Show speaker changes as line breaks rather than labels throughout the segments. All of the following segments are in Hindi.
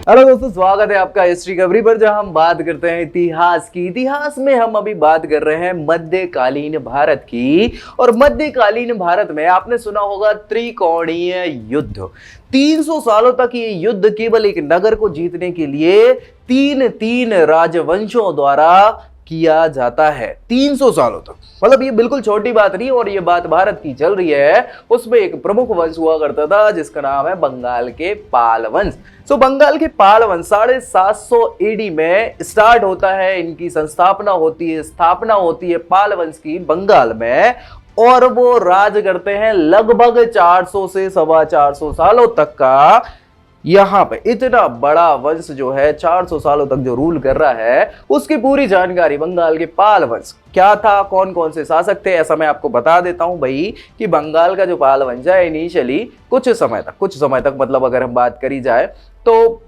हेलो दोस्तों, स्वागत है आपका हिस्ट्री कवरी पर, जहां हम बात करते हैं इतिहास की। इतिहास में हम अभी बात कर रहे हैं मध्यकालीन भारत की। और मध्यकालीन भारत में आपने सुना होगा त्रिकोणीय युद्ध। 300 सालों तक ये युद्ध केवल एक नगर को जीतने के लिए तीन तीन राजवंशों द्वारा किया जाता है। 300 सालों तक, मतलब ये बिल्कुल छोटी बात नहीं। और ये बात भारत की चल रही है। उसमें एक प्रमुख वंश हुआ करता था जिसका नाम है बंगाल के पाल वंश। तो बंगाल के पाल वंश 750 एडी में स्टार्ट होता है। इनकी स्थापना होती है पाल वंश की बंगाल में। और वो राज करते हैं लगभग 400 से 450 सालों तक का। यहां पे इतना बड़ा वंश जो है 400 सालों तक जो रूल कर रहा है, उसकी पूरी जानकारी बंगाल के पाल वंश क्या था, कौन कौन से शासक थे, ऐसा मैं आपको बता देता हूं भाई। कि बंगाल का जो पाल वंश है इनिशियली कुछ समय तक मतलब अगर हम बात करी जाए तो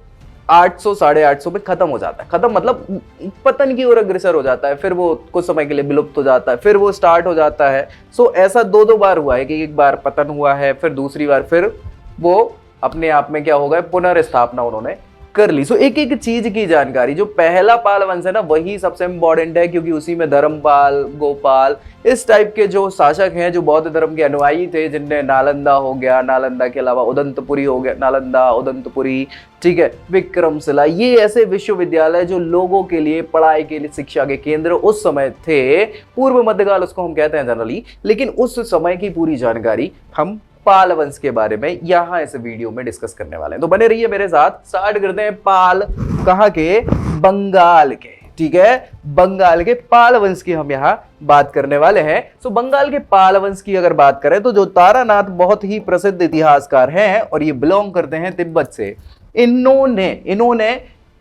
800 850 में खत्म हो जाता है। खत्म मतलब पतन की ओर अग्रसर हो जाता है। फिर वो कुछ समय के लिए विलुप्त हो जाता है, फिर वो स्टार्ट हो जाता है। सो ऐसा दो बार हुआ है कि एक बार पतन हुआ है, फिर दूसरी बार फिर वो अपने आप में क्या हो गया, पुनर्स्थापना उन्होंने कर ली। सो एक एक चीज की जानकारी। जो पहला पाल वंश है ना, वही सबसे इंपॉर्टेंट है, क्योंकि उसी में धर्मपाल, गोपाल, इस टाइप के जो शासक हैं जो बौद्ध धर्म के अनुयायी थे, जिनने नालंदा हो गया, नालंदा के अलावा उदंतपुरी हो गया, नालंदा, उदंतपुरी, ठीक है, विक्रमशिला, ये ऐसे विश्वविद्यालय जो लोगों के लिए पढ़ाई के लिए शिक्षा के केंद्र उस समय थे। पूर्व मध्यकाल उसको हम कहते हैं जनरली। लेकिन उस समय की पूरी जानकारी हम पाल वंश के बारे में यहां इस वीडियो में डिस्कस करने वाले हैं। तो बने रहिए मेरे साथ। स्टार्ट करते हैं पाल, कहां के, बंगाल के, ठीक है। बंगाल के पाल वंश की हम यहां बात करने वाले हैं। सो बंगाल के पाल वंश की अगर बात करें तो जो तारानाथ बहुत ही प्रसिद्ध इतिहासकार हैं और ये बिलोंग करते हैं तिब्बत से। इन्होंने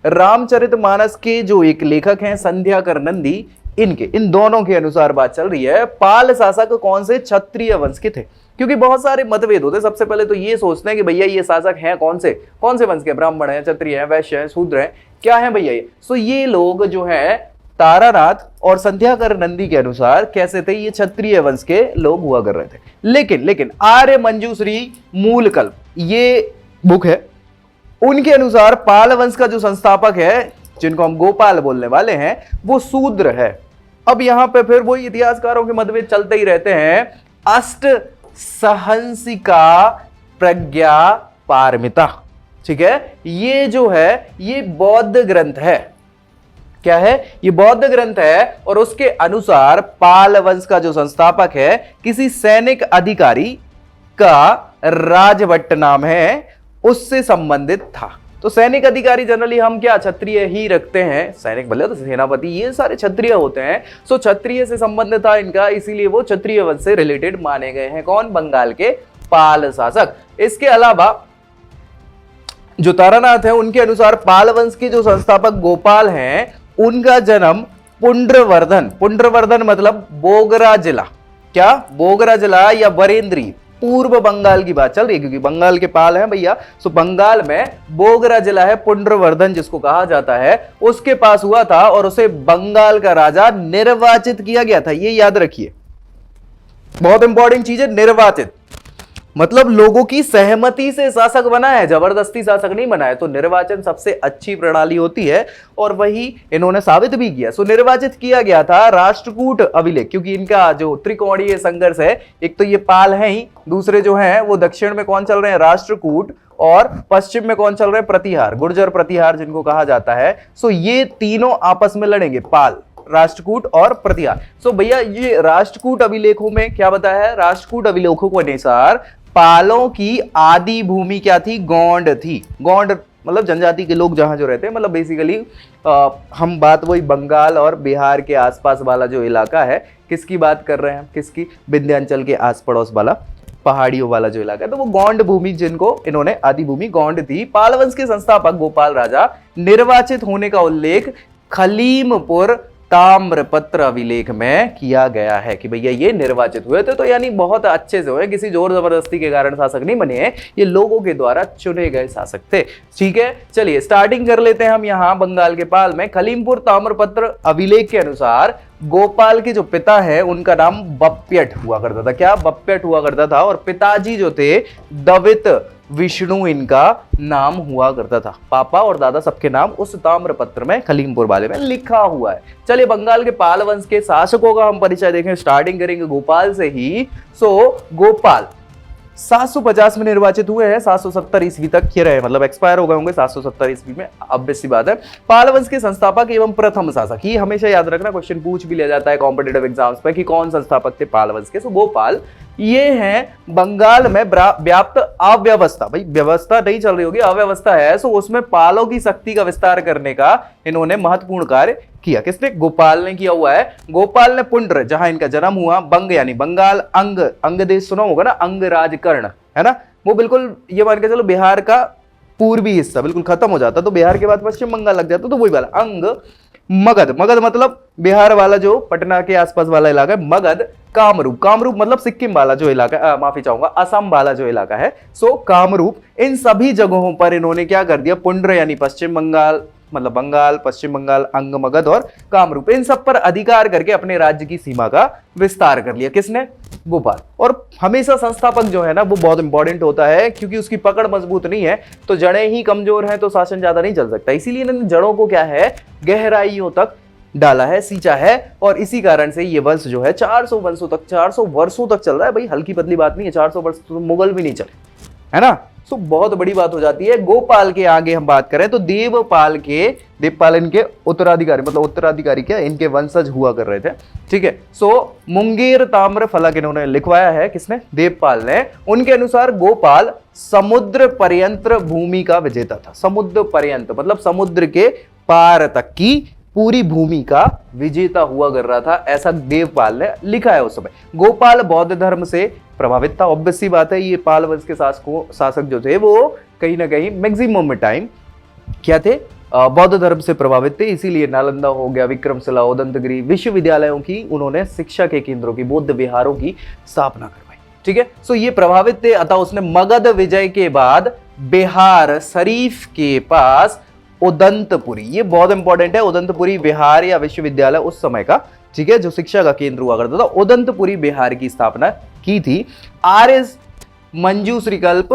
रामचरितमानस के जो एक लेखक हैं संध्याकर नंदी, इन दोनों के अनुसार बात चल रही है। पाल शासक कौन से, क्षत्रिय वंश के थे। क्योंकि बहुत सारे मतभेद होते हैं। सबसे पहले तो ये सोचते हैं कि भैया ये शासक हैं कौन से वंश के, ब्राह्मण हैं, क्षत्रिय हैं, वैश्य हैं, शूद्र हैं, क्या है भैया ये। सो ये लोग जो है तारानाथ और संध्याकर नंदी के अनुसार कैसे थे, ये क्षत्रिय वंश के लोग हुआ कर रहे थे। लेकिन आर्य मंजूश्री मूलकल्प ये बुक है, उनके अनुसार पाल वंश का जो संस्थापक है, जिनको हम गोपाल बोलने वाले हैं, वो शूद्र है। अब यहां पे फिर वही इतिहासकारों के मतभेद चलते ही रहते हैं। अष्ट सहंसिका प्रज्ञा पारमिता, ठीक है, ये जो है ये बौद्ध ग्रंथ है। क्या है, ये बौद्ध ग्रंथ है। और उसके अनुसार पाल वंश का जो संस्थापक है किसी सैनिक अधिकारी का राजभट्ट नाम है, उससे संबंधित था। तो सैनिक अधिकारी जनरली हम क्या क्षत्रिय ही रखते हैं, सैनिक भले तो सेनापति, ये सारे क्षत्रिय होते हैं। सो क्षत्रिय से संबंध था इनका, इसीलिए वो क्षत्रिय वंश से रिलेटेड माने गए हैं। कौन, बंगाल के पाल शासक। इसके अलावा जो तारानाथ है उनके अनुसार पाल वंश के जो संस्थापक गोपाल हैं, उनका जन्म पुंड्रवर्धन मतलब बोगरा जिला, क्या, बोगरा जिला या बरेंद्री, पूर्व बंगाल की बात चल रही है क्योंकि बंगाल के पाल हैं भैया। सो बंगाल में बोगरा जिला है, पुंड्रवर्धन जिसको कहा जाता है, उसके पास हुआ था। और उसे बंगाल का राजा निर्वाचित किया गया था। ये याद रखिए, बहुत इंपॉर्टेंट चीज है। निर्वाचित मतलब लोगों की सहमति से शासक बना है, जबरदस्ती शासक नहीं बना है। तो निर्वाचन सबसे अच्छी प्रणाली होती है और वही इन्होंने साबित भी किया। सो निर्वाचित किया गया था राष्ट्रकूट अभिलेख, क्योंकि इनका जो त्रिकोणीय संघर्ष है, एक तो ये पाल है ही, दूसरे जो हैं वो दक्षिण में कौन चल रहे हैं, राष्ट्रकूट, और पश्चिम में कौन चल रहे हैं, प्रतिहार, गुर्जर प्रतिहार जिनको कहा जाता है। सो ये तीनों आपस में लड़ेंगे, पाल, राष्ट्रकूट और प्रतिहार। सो भैया ये राष्ट्रकूट अभिलेखों में क्या बताया है, राष्ट्रकूट अभिलेखों के अनुसार पालों की आदि भूमि क्या थी, गोंड थी। गोंड मतलब जनजाति के लोग जहां जो रहते हैं, मतलब बेसिकली हम बात वही बंगाल और बिहार के आसपास वाला जो इलाका है, किसकी बात कर रहे हैं, किसकी, विंध्याचल के आस पड़ोस वाला पहाड़ियों वाला जो इलाका है, तो वो गोंड भूमि, जिनको इन्होंने आदि भूमि गोंड थी। पाल वंश के संस्थापक गोपाल राजा निर्वाचित होने का उल्लेख खलीमपुर ताम्रपत्र अभिलेख में किया गया है कि भैया ये निर्वाचित हुए थे। तो यानी बहुत अच्छे से हुए, किसी जोर जबरदस्ती के कारण शासक नहीं बने हैं, ये लोगों के द्वारा चुने गए शासक थे। ठीक है, चलिए स्टार्टिंग कर लेते हैं हम यहाँ बंगाल के पाल में। खलीमपुर ताम्रपत्र अभिलेख के अनुसार गोपाल के जो पिता है उनका नाम बप्यट हुआ करता था। क्या, बप्यट हुआ करता था। और पिताजी जो थे दवित विष्णु इनका नाम हुआ करता था। पापा और दादा सबके नाम उस ताम्रपत्र में खलीमपुर वाले में लिखा हुआ है। चलिए बंगाल के पाल वंश के शासकों का हम परिचय देखें, स्टार्टिंग करेंगे गोपाल से ही। गोपाल 750 में निर्वाचित हुए हैं, 770 ईस्वी तक ये रहे, मतलब एक्सपायर हो गए होंगे 770 ईस्वी में, ऑब्वियस सी बात है। पाल वंश के संस्थापक एवं प्रथम शासक, ये हमेशा याद रखना, क्वेश्चन पूछ भी लिया जाता है कॉम्पिटेटिव एग्जाम्स पे कि कौन संस्थापक थे पाल वंश के। गोपाल ये हैं बंगाल में व्याप्त अव्यवस्था, भाई व्यवस्था नहीं चल रही होगी, अव्यवस्था है, सो उसमें पालों की शक्ति का विस्तार करने का इन्होंने महत्वपूर्ण कार्य किया। किसने? गोपाल ने किया हुआ है। गोपाल ने पुंड्र, जहां इनका जन्म हुआ, बंग यानी बंगाल, अंग, अंग देश सुना होगा ना, अंगराज कर्ण है ना, वो बिल्कुल ये मान के चलो बिहार का पूर्वी हिस्सा बिल्कुल खत्म हो जाता, तो बिहार के बाद पश्चिम बंगाल लग जाता, तो वही वाला अंग। मगध, मगध मतलब बिहार वाला जो पटना के आसपास वाला इलाका है, मगध। कामरूप, कामरूप मतलब सिक्किम वाला जो इलाका, माफी चाहूंगा, असम वाला जो इलाका है, सो कामरूप। इन सभी जगहों पर इन्होंने क्या कर दिया, पुंड्र यानी पश्चिम बंगाल, मतलब बंगाल, पश्चिम बंगाल, अंग, मगध और कामरूप, इन सब पर अधिकार करके अपने राज्य की सीमा का विस्तार कर लिया। किसने? गोपाल। और हमेशा संस्थापक जो है ना वो बहुत इंपॉर्टेंट होता है, क्योंकि उसकी पकड़ मजबूत नहीं है तो जड़ें ही कमजोर हैं तो शासन ज्यादा नहीं चल सकता। इसीलिए इन्होंने जड़ों को क्या है, गहराइयों तक डाला है, सींचा है, और इसी कारण से ये वंश जो है 400 वर्षों तक, 400 वर्षों तक चल रहा है। भाई हल्की पतली बात नहीं है, 400 वर्ष तो मुगल भी नहीं चले, है ना, सो बहुत बड़ी बात हो जाती है। गोपाल के आगे हम बात करें तो देवपाल इनके उत्तराधिकारी, मतलब उत्तराधिकारी क्या, इनके वंशज हुआ कर रहे थे, ठीक है। सो मुंगेर ताम्र फलक इन्होंने लिखवाया है, किसने? देवपाल ने। उनके अनुसार गोपाल समुद्र पर्यंत भूमि का विजेता था। समुद्र पर्यंत मतलब समुद्र के पार तक की पूरी भूमि का विजेता हुआ कर रहा था, ऐसा देवपाल ने लिखा है उस समय। गोपाल बौद्ध धर्म से प्रभावित था, ऑब्वियस सी बात है, ये पाल वंश के शासक जो थे वो कहीं ना कहीं मैक्सिमम में टाइम क्या थे, बौद्ध धर्म से प्रभावित थे। इसीलिए नालंदा हो गया, विक्रमशिला, उदंतगिरी विश्वविद्यालयों की उन्होंने शिक्षा के केंद्रों की, बौद्ध विहारों की स्थापना करवाई, ठीक है। सो ये प्रभावित थे, अतः उसने मगध विजय के बाद बिहार शरीफ के पास उदंतपुरी, ये बहुत इंपॉर्टेंट है, उदंतपुरी बिहार या विश्वविद्यालय उस समय का, ठीक है, जो शिक्षा का केंद्र हुआ करता था, उदंतपुरी बिहार की स्थापना की थी। आर्य मंजूश्रीकल्प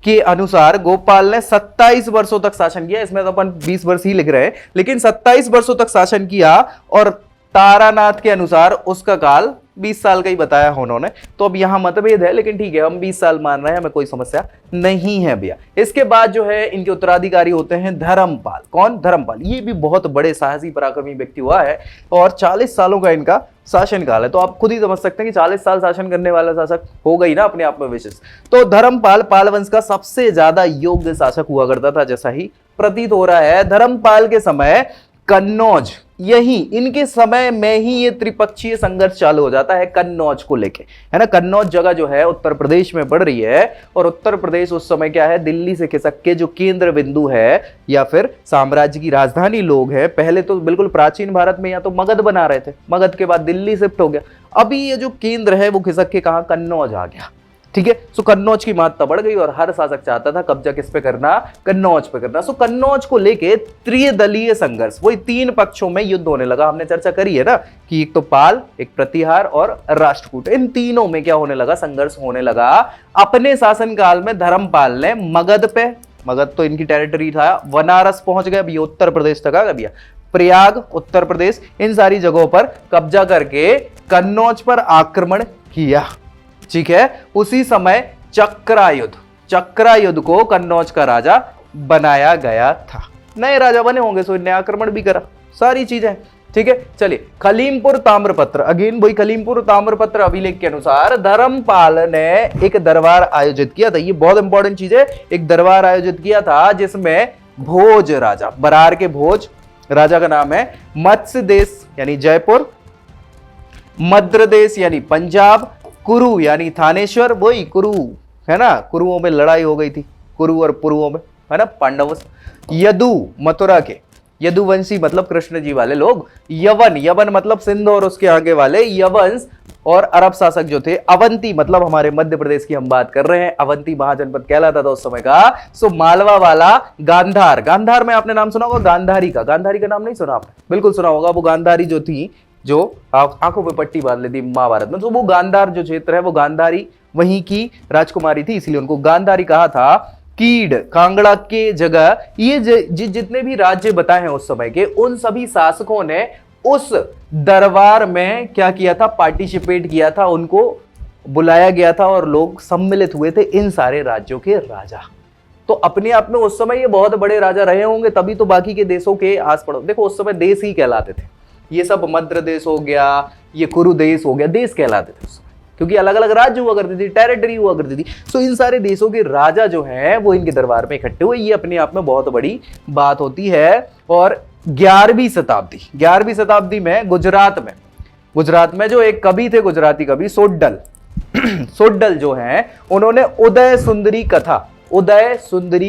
के अनुसार गोपाल ने 27 वर्षों तक शासन किया। इसमें तो अपन 20 वर्ष ही लिख रहे हैं, लेकिन 27 वर्षों तक शासन किया। और तारानाथ के अनुसार उसका काल 20 साल का ही बताया उन्होंने, तो अब यहां मतभेद है, लेकिन ठीक है हम 20 साल मान रहे हैं, हमें कोई समस्या नहीं है भैया। इसके बाद जो है इनके उत्तराधिकारी होते हैं धर्मपाल। कौन? धर्मपाल। ये भी बहुत बड़े साहसी पराक्रमी व्यक्ति हुआ है और 40 सालों का इनका शासन काल है, तो आप खुद ही समझ सकते हैं कि 40 साल शासन करने वाला शासक हो गई ना अपने आप में विशेष। तो धर्मपाल पाल वंश का सबसे ज्यादा योग्य शासक हुआ करता था, जैसा ही प्रतीत हो रहा है। धर्मपाल के समय कन्नौज, यही इनके समय में ही ये त्रिपक्षीय संघर्ष चालू हो जाता है कन्नौज को लेके, है ना। कन्नौज जगह जो है उत्तर प्रदेश में पड़ रही है, और उत्तर प्रदेश उस समय क्या है, दिल्ली से खिसक के जो केंद्र बिंदु है या फिर साम्राज्य की राजधानी लोग है। पहले तो बिल्कुल प्राचीन भारत में या तो मगध बना रहे थे, मगध के बाद दिल्ली शिफ्ट हो गया, अभी ये जो केंद्र है वो खिसक के कहा, कन्नौज आ गया, ठीक है। सो कन्नौज की महत्ता बढ़ गई और हर शासक चाहता था कब्जा किस पे करना, कन्नौज पे करना। सो कन्नौज को लेके त्रिदलीय संघर्ष, वही 3 पक्षों में युद्ध होने लगा। हमने चर्चा करी है ना कि एक तो पाल, एक प्रतिहार और राष्ट्रकूट, इन तीनों में क्या होने लगा, संघर्ष होने लगा। अपने शासनकाल में धर्मपाल ने मगध पे, मगध तो इनकी टेरिटरी था, बनारस पहुंच गए, अब ये उत्तर प्रदेश तक आ गया भैया, प्रयाग उत्तर प्रदेश, इन सारी जगहों पर कब्जा करके कन्नौज पर आक्रमण किया, ठीक है। उसी समय चक्रायुध को कन्नौज का राजा बनाया गया था। नए राजा बने होंगे, सो इन्हें आक्रमण भी करा, सारी चीजें, ठीक है। चलिए खलीमपुर ताम्रपत्र, अगेन वही खलीमपुर ताम्रपत्र अभिलेख के अनुसार धर्मपाल ने एक दरबार आयोजित किया था। ये बहुत इंपॉर्टेंट चीज है, एक दरबार आयोजित किया था जिसमें भोज राजा, बरार के भोज राजा का नाम है, मत्स्य देश यानी जयपुर, मद्र देश यानी पंजाब, कुरु यानी थानेश्वर, वही कुरु है ना, कुरुओं में लड़ाई हो गई थी, कुरु और पुरुओं में, है ना, पांडव। यदु मथुरा के, यदुवंशी मतलब कृष्ण जी वाले लोग। यवन, यवन मतलब सिंध और उसके आगे वाले यवंश और अरब शासक जो थे। अवंती मतलब हमारे मध्य प्रदेश की हम बात कर रहे हैं, अवंती महाजनपद कहलाता था उस समय का। सो मालवा वाला गांधार, गांधार में आपने नाम सुना होगा, गांधारी का, गांधारी का नाम नहीं सुना आपने, बिल्कुल सुना होगा। वो गांधारी जो थी, जो आंखों पे पट्टी बांध लेती महाभारत में, तो वो गांधार जो क्षेत्र है वो गांधारी वहीं की राजकुमारी थी, इसलिए उनको गांधारी कहा था। कीड, कांगड़ा के जगह ये जितने भी राज्य बताए हैं उस समय के, उन सभी शासकों ने उस दरबार में क्या किया था, पार्टिसिपेट किया था, उनको बुलाया गया था और लोग सम्मिलित हुए थे, इन सारे राज्यों के राजा। तो अपने आप में उस समय ये बहुत बड़े राजा रहे होंगे, तभी तो बाकी के देशों के आस पड़ोस, देखो उस समय देश ही कहलाते थे, ये सब मध्य देश हो गया, ये कुरु देश हो गया, देश कहलाते थे उस समय, क्योंकि अलग अलग राज्य हुआ करती थी, टेरिटरी हुआ करती थी। तो इन सारे देशों के राजा जो हैं वो इनके दरबार में इकट्ठे हुए, ये अपने आप में बहुत बड़ी बात होती है। और 11वीं शताब्दी में गुजरात में जो एक कवि थे, गुजराती कवि सोड्डल सोड्डल जो हैं, उन्होंने उदय सुंदरी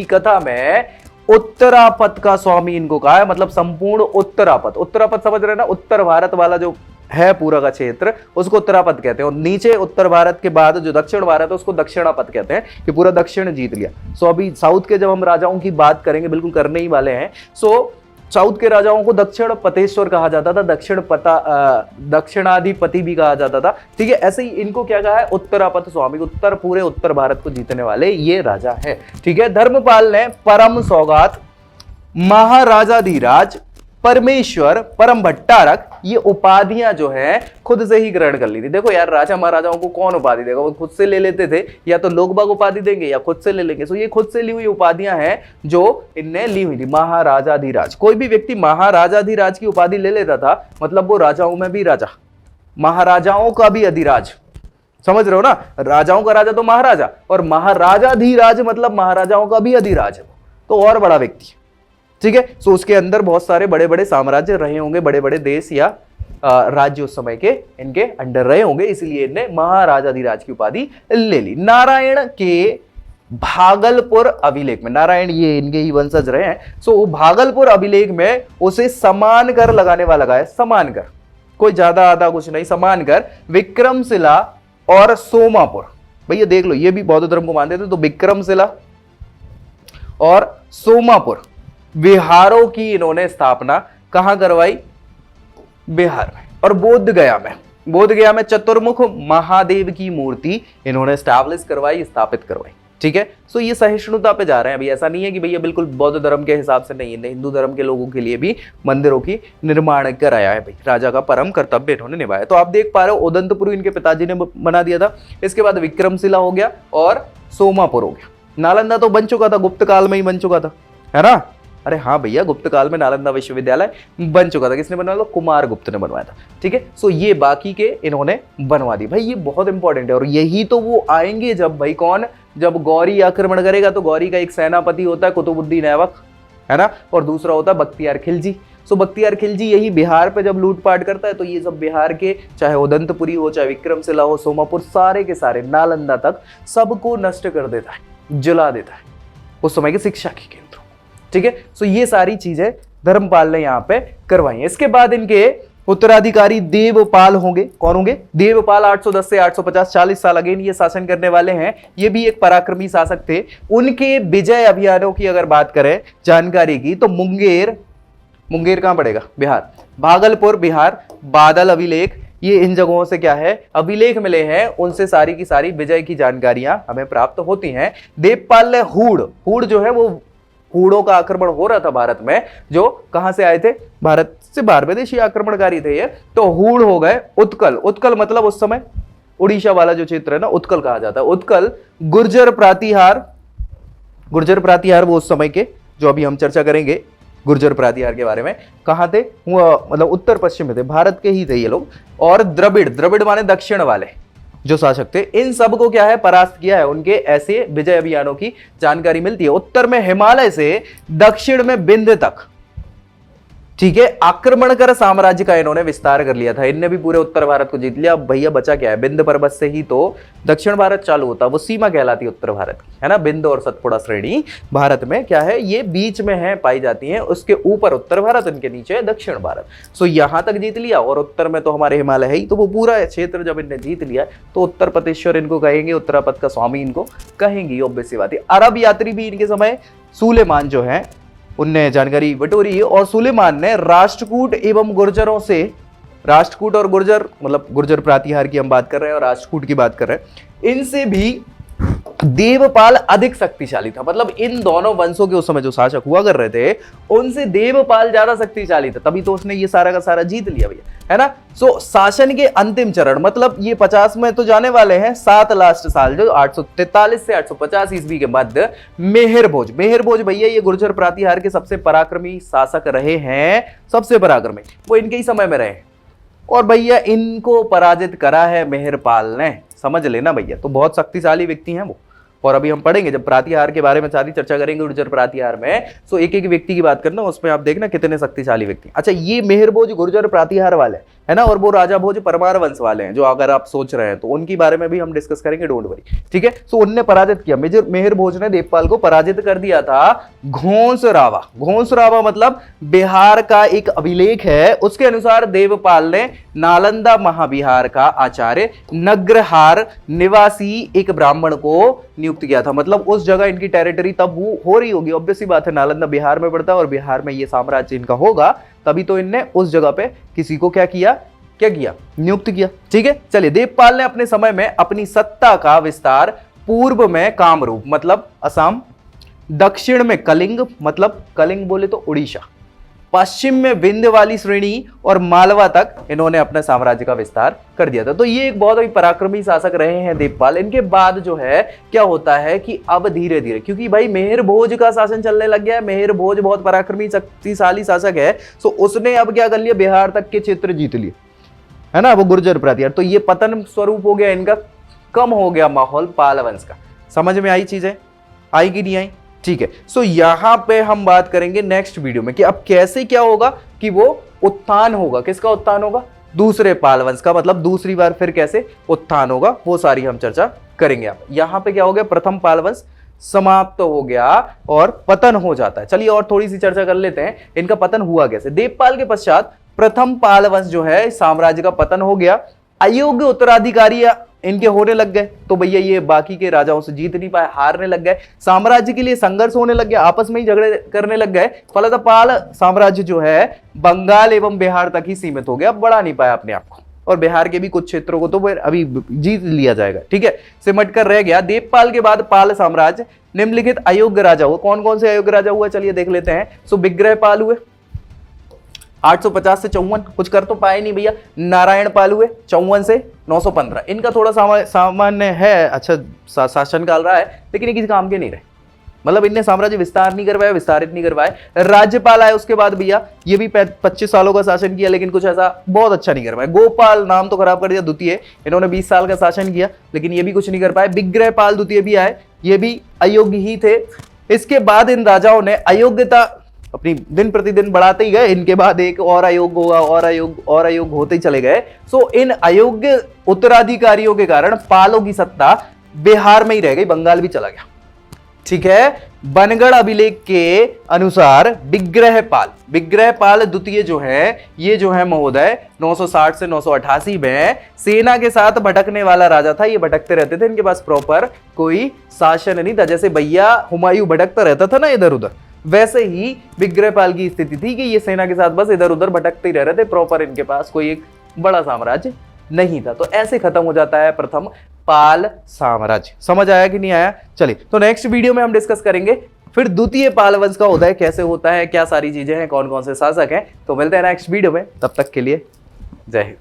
कथा में उत्तरापथ का स्वामी इनको कहा है, मतलब संपूर्ण उत्तरापथ समझ रहे हैं ना, उत्तर भारत वाला जो है पूरा का क्षेत्र, उसको उत्तरापथ कहते हैं। और नीचे उत्तर भारत के बाद जो दक्षिण भारत है उसको दक्षिणापथ कहते हैं, कि पूरा दक्षिण जीत लिया। सो अभी साउथ के जब हम राजाओं की बात करेंगे, बिल्कुल करने ही वाले हैं, सो साउथ के राजाओं को दक्षिण पतेश्वर कहा जाता था, दक्षिणाधिपति भी कहा जाता था, ठीक है। ऐसे ही इनको क्या कहा है, उत्तरापथ स्वामी, पूरे उत्तर भारत को जीतने वाले ये राजा है, ठीक है। धर्मपाल ने परम सौगात, महाराजाधिराज, परमेश्वर, परम भट्टारक, ये उपाधियां जो है खुद से ही ग्रहण कर ली थी। देखो यार, राजा महाराजाओं को कौन उपाधि देगा, वो खुद से ले लेते थे, या तो लोग बाग उपाधि देंगे या खुद से ले लेंगे। सो ये खुद से ली हुई उपाधियां हैं जो इनने ली हुई थी। महाराजाधिराज, कोई भी व्यक्ति महाराजाधिराज की उपाधि ले लेता था, मतलब वो राजाओं में भी राजा, महाराजाओं का भी अधिराज, समझ रहे हो ना, राजाओं का राजा तो महाराजा, और महाराजाधिराज मतलब महाराजाओं का भी अधिराज है, तो और बड़ा व्यक्ति, ठीक है। सो उसके अंदर बहुत सारे बड़े बड़े साम्राज्य रहे होंगे, बड़े बड़े देश या राज्य उस समय के इनके अंडर रहे होंगे, इसलिए इन्हें महाराजाधिराज की उपाधि ले ली। नारायण के भागलपुर अभिलेख में, नारायण ये इनके ही वंशज रहे हैं, सो भागलपुर अभिलेख में उसे समान कर लगाने वाला लगा है, समान कर, कोई ज्यादा आधा कुछ नहीं, समान कर। विक्रमशिला और सोमापुर, भैया देख लो, ये भी बौद्ध धर्म को मानते थे, तो विक्रमशिला और सोमापुर बिहारों की इन्होंने स्थापना कहां करवाई, बिहार में। और बोधगया में चतुर्मुख महादेव की मूर्ति इन्होंने स्टैब्लिश करवाई, स्थापित करवाई, ठीक है। सो ये सहिष्णुता पे जा रहे हैं अभी, ऐसा नहीं है कि भैया बिल्कुल बौद्ध धर्म के हिसाब से नहीं, हिंदू धर्म के लोगों के लिए भी मंदिरों की निर्माण कराया है भाई, राजा का परम कर्तव्य इन्होंने निभाया। तो आप देख पा रहे हो, उदंतपुर इनके पिताजी ने बना दिया था, इसके बाद विक्रमशिला हो गया और सोमापुर हो गया। नालंदा तो बन चुका था, गुप्त काल में ही बन चुका था, है ना। अरे हाँ भैया, गुप्त काल में नालंदा विश्वविद्यालय बन चुका था, किसने बनवाया था, कुमार गुप्त ने बनवाया था, ठीक है। सो ये बाकी के इन्होंने बनवा दी भाई, ये बहुत इंपॉर्टेंट है। और यही तो वो आएंगे जब भाई कौन, जब गौरी आक्रमण करेगा, तो गौरी का एक सेनापति होता है कुतुबुद्दीन ऐबक, है ना, और दूसरा होता है बख्तियार खिलजी। सो बख्तियार खिलजी यही बिहार पे जब लूटपाट करता है, तो ये सब बिहार के, चाहे उदंतपुरी हो, चाहे विक्रमशिला हो, सोमापुर, सारे के सारे नालंदा तक सबको नष्ट कर देता है, जला देता है, उस समय के शिक्षा के केंद्र, ठीक है। सो ये सारी चीजें धर्मपाल ने यहाँ पे करवाई। इसके बाद इनके उत्तराधिकारी देवपाल होंगे, कौन होंगे, देवपाल 810 से 850, 40 साल अगेन ये शासन करने वाले हैं। ये भी एक पराक्रमी शासक थे। उनके विजय अभियानों की अगर बात करें जानकारी की, तो मुंगेर कहां पड़ेगा, बिहार, भागलपुर बिहार, बादल अभिलेख, ये इन जगहों से क्या है, अभिलेख मिले हैं, उनसे सारी की सारी विजय की जानकारियां हमें प्राप्त होती हैं। देवपाल ने हूड़ जो है, वो हूड़ों का आक्रमण हो रहा था भारत में, जो कहां से आए थे, भारत से बाहर, विदेशी आक्रमणकारी थे ये, तो हूड़ हो गए उत्कल मतलब उस समय उड़ीसा वाला जो क्षेत्र है ना, उत्कल कहा जाता है। उत्कल, गुर्जर प्रातिहार वो उस समय के, जो अभी हम चर्चा करेंगे गुर्जर प्रातिहार के बारे में, कहां थे, मतलब उत्तर पश्चिम में थे, भारत के ही थे ये लोग। और द्रविड़ माने दक्षिण वाले जो शासक थे, इन सब को क्या है, परास्त किया है। उनके ऐसे विजय अभियानों की जानकारी मिलती है। उत्तर में हिमालय से दक्षिण में विंध्य तक, ठीक है, आक्रमण कर साम्राज्य का इन्होंने विस्तार कर लिया था। इनने भी पूरे उत्तर भारत को जीत लिया। अब भैया बचा क्या है, विंध्य पर्वत से ही तो दक्षिण भारत चालू होता, वो सीमा कहलाती है उत्तर भारत की, है ना। विंध्य और सतपुड़ा श्रेणी भारत में क्या है, ये बीच में है, पाई जाती है। उसके ऊपर उत्तर भारत, इनके नीचे है दक्षिण भारत। सो यहां तक जीत लिया, और उत्तर में तो हमारे हिमालय है ही, तो वो पूरा क्षेत्र जब इनने जीत लिया, तो उत्तर प्रतेश्वर इनको कहेंगे, उत्तरापथ का स्वामी इनको कहेंगे, ऑब्वियस सी बात है। अरब यात्री भी इनके समय सुलेमान जो है, उनने जानकारी बटोरी, और सुलेमान ने राष्ट्रकूट एवं गुर्जरों से राष्ट्रकूट और गुर्जर, मतलब गुर्जर प्रातिहार की हम बात कर रहे हैं और राष्ट्रकूट की बात कर रहे हैं, इनसे भी देवपाल अधिक शक्तिशाली था। मतलब इन दोनों वंशों के उस समय जो शासक हुआ कर रहे थे उनसे देवपाल ज्यादा शक्तिशाली था, तभी तो उसने ये सारा का सारा जीत लिया भैया, है ना। सो शासन के अंतिम चरण, मतलब ये 50 में तो जाने वाले हैं, 7 लास्ट साल जो 843 से 850 ईस्वी के मध्य मेहर भोज भैया ये गुर्जर प्रातिहार के सबसे पराक्रमी शासक रहे हैं, सबसे पराक्रमी, वो इनके ही समय में रहे हैं। और भैया इनको पराजित करा है मेहरपाल ने, समझ लेना भैया। तो बहुत शक्तिशाली व्यक्ति हैं वो, और अभी हम पढ़ेंगे जब प्रातिहार के बारे में सारी चर्चा करेंगे गुर्जर प्रातिहार में, तो एक एक व्यक्ति की बात करना, उसमें आप देखना कितने शक्तिशाली व्यक्ति। अच्छा, ये मेहर भोज गुर्जर प्रातिहार वाले है ना, और वो राजा भोज परमार वंश वाले हैं, जो अगर आप सोच रहे हैं तो उनके बारे में भी हम डिस्कस करेंगे, डोंट वरी, ठीक है। सो उनने पराजित किया, मेहर भोज ने देवपाल को पराजित कर दिया था। घोंसरावा मतलब बिहार का एक अभिलेख है, उसके अनुसार देवपाल ने नालंदा महाविहार का आचार्य नग्रहार निवासी एक ब्राह्मण को नियुक्त किया था। मतलब उस जगह इनकी टेरिटरी तब हो रही होगी, ऑब्वियस सी बात है, नालंदा बिहार में पड़ता है और बिहार में ये साम्राज्य इनका होगा, तभी तो इनने उस जगह पे किसी को क्या किया, नियुक्त किया, ठीक है। चलिए, देवपाल ने अपने समय में अपनी सत्ता का विस्तार पूर्व में कामरूप मतलब असम, दक्षिण में कलिंग मतलब कलिंग बोले तो उड़ीसा, पश्चिम में विंध्य वाली श्रेणी और मालवा तक इन्होंने अपने साम्राज्य का विस्तार कर दिया था। तो ये एक बहुत ही पराक्रमी शासक रहे हैं देवपाल। इनके बाद जो है क्या होता है कि अब धीरे धीरे, क्योंकि भाई मेहर भोज का शासन चलने लग गया है, मेहर भोज बहुत पराक्रमी शक्तिशाली शासक है, तो उसने अब क्या कर लिया, बिहार तक के क्षेत्र जीत लिए, है ना, वो गुर्जर प्रातिहार। तो ये पतन स्वरूप हो गया इनका, कम हो गया माहौल पाल वंश का। समझ में आई चीजें, आई कि नहीं आई, ठीक है। सो यहां पे हम बात करेंगे नेक्स्ट वीडियो में कि अब कैसे क्या होगा कि वो उत्थान होगा, किसका उत्थान होगा, दूसरे पाल वंश का, मतलब दूसरी बार फिर कैसे उत्थान होगा, वो सारी हम चर्चा करेंगे। यहां पे क्या हो गया, प्रथम पाल वंश समाप्त हो गया और पतन हो जाता है। चलिए और थोड़ी सी चर्चा कर लेते हैं, इनका पतन हुआ कैसे। देवपाल के पश्चात प्रथम पाल वंश जो है साम्राज्य का पतन हो गया, अयोग्य उत्तराधिकारी इनके होने लग गए, तो भैया ये बाकी के राजाओं से जीत नहीं पाए, हारने लग गए, साम्राज्य के लिए संघर्ष होने लग गया, आपस में ही झगड़े करने लग गए। फलतः पाल साम्राज्य जो है बंगाल एवं बिहार तक ही सीमित हो गया, बढ़ा नहीं पाया अपने आप को, और बिहार के भी कुछ क्षेत्रों को तो फिर अभी जीत लिया जाएगा, ठीक है, सिमट कर रह गया। देवपाल के बाद पाल साम्राज्य निम्नलिखित अयोग्य राजा हुआ। कौन कौन से अयोग्य राजा हुआ, चलिए देख लेते हैं। सो विग्रहपाल हुए 850 से 54, कुछ कर तो पाए नहीं भैया। नारायण पाल हुए 54 से 915, इनका थोड़ा सामान्य है, अच्छा शासन काल रहा है, लेकिन ये किसी काम के नहीं रहे, मतलब इनने साम्राज्य विस्तार नहीं करवाया, विस्तारित नहीं करवाए। राज्यपाल आए उसके बाद भैया, ये भी 25 सालों का शासन किया, लेकिन कुछ ऐसा बहुत अच्छा नहीं कर पाए। गोपाल नाम तो खराब कर दिया, द्वितीय, इन्होंने 20 साल का शासन किया, लेकिन ये भी कुछ नहीं कर पाए। विग्रहपाल द्वितीय भी आए, ये भी अयोग्य ही थे। इसके बाद इन राजाओं ने अयोग्यता अपनी दिन प्रतिदिन बढ़ाते ही गए, इनके बाद एक और अयोग्य होगा, और अयोग्य होते ही चले गए। सो इन अयोग्य उत्तराधिकारियों के कारण पालों की सत्ता बिहार में ही रह गई, बंगाल भी चला गया, ठीक है। बनगढ़ अभिलेख के अनुसार विग्रहपाल द्वितीय जो है, ये जो है महोदय 960 से 988 में सेना के साथ भटकने वाला राजा था। ये भटकते रहते थे, इनके पास प्रॉपर कोई शासन नहीं था। जैसे भैया हुमायूं भटकता रहता था ना इधर उधर, वैसे ही विग्रहपाल की स्थिति थी कि ये सेना के साथ बस इधर उधर भटकते ही रह रहे थे, प्रॉपर इनके पास कोई एक बड़ा साम्राज्य नहीं था। तो ऐसे खत्म हो जाता है प्रथम पाल साम्राज्य। समझ आया कि नहीं आया? चलिए, तो नेक्स्ट वीडियो में हम डिस्कस करेंगे फिर द्वितीय पाल वंश का उदय कैसे होता है, क्या सारी चीजें हैं, कौन कौन से शासक हैं। तो मिलते हैं नेक्स्ट वीडियो में, तब तक के लिए जय हिंद।